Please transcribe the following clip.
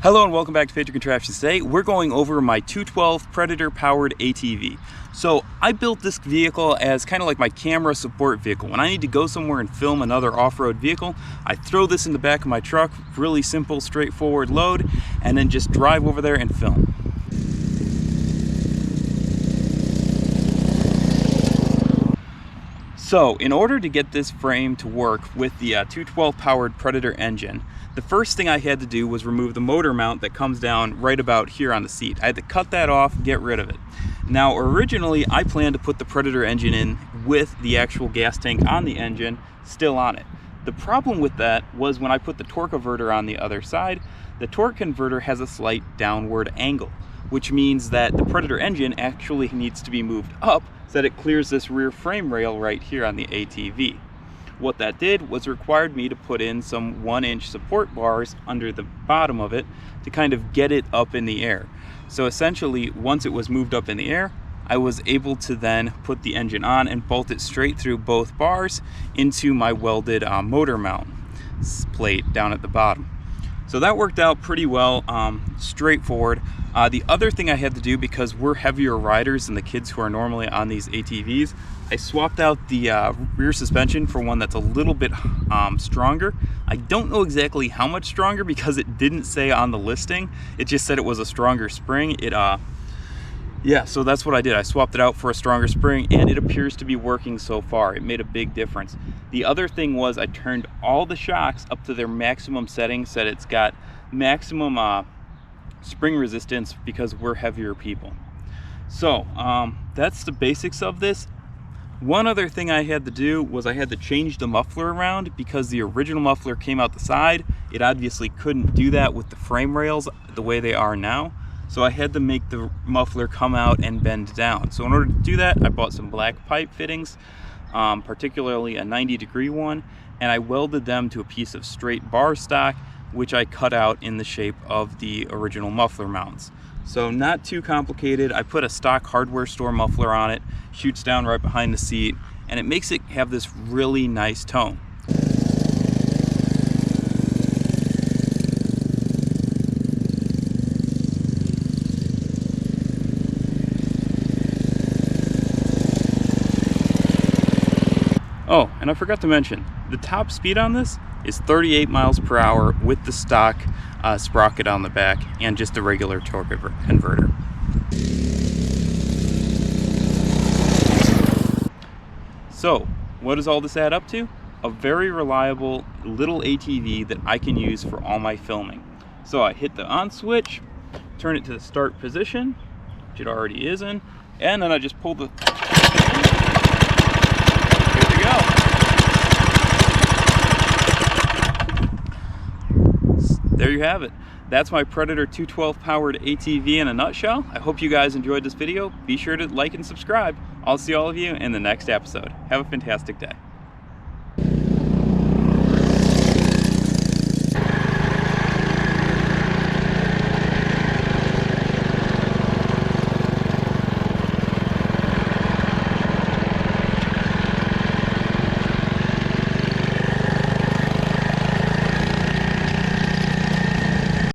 Hello and welcome back to Patriot Contraptions. Today we're going over my 212 Predator powered ATV. So I built this vehicle as kind of like my camera support vehicle. When I need to go somewhere and film another off-road vehicle, I throw this in the back of my truck, really simple, straightforward load, and then just drive over there and film. So in order to get this frame to work with the 212 powered Predator engine, the first thing I had to do was remove the motor mount that comes down right about here on the seat. I had to cut that off, get rid of it. Now originally I planned to put the Predator engine in with the actual gas tank on the engine still on it. The problem with that was when I put the torque converter on the other side, the torque converter has a slight downward angle, which means that the Predator engine actually needs to be moved up so that it clears this rear frame rail right here on the ATV. What that did was required me to put in some 1-inch support bars under the bottom of it to kind of get it up in the air. So essentially, once it was moved up in the air, I was able to then put the engine on and bolt it straight through both bars into my welded motor mount plate down at the bottom. So that worked out pretty well, straightforward. The other thing I had to do, because we're heavier riders than the kids who are normally on these ATVs, I swapped out the rear suspension for one that's a little bit stronger. I don't know exactly how much stronger because it didn't say on the listing. It just said it was a stronger spring. Yeah, so that's what I did. I swapped it out for a stronger spring, and it appears to be working so far. It made a big difference. The other thing was I turned all the shocks up to their maximum settings, so that it's got maximum spring resistance because we're heavier people. So that's the basics of this. One other thing I had to do was I had to change the muffler around because the original muffler came out the side. It obviously couldn't do that with the frame rails the way they are now. So I had to make the muffler come out and bend down. So in order to do that, I bought some black pipe fittings, particularly a 90-degree one, and I welded them to a piece of straight bar stock, which I cut out in the shape of the original muffler mounts. So not too complicated. I put a stock hardware store muffler on it, shoots down right behind the seat, and it makes it have this really nice tone. Oh, and I forgot to mention, the top speed on this is 38 miles per hour with the stock sprocket on the back and just a regular torque converter. So, what does all this add up to? A very reliable little ATV that I can use for all my filming. So I hit the on switch, turn it to the start position, which it already is in, and then I just pull the... Good to go. There you have it. That's my Predator 212 powered ATV in a nutshell. I hope you guys enjoyed this video. Be sure to like and subscribe. I'll see all of you in the next episode. Have a fantastic day.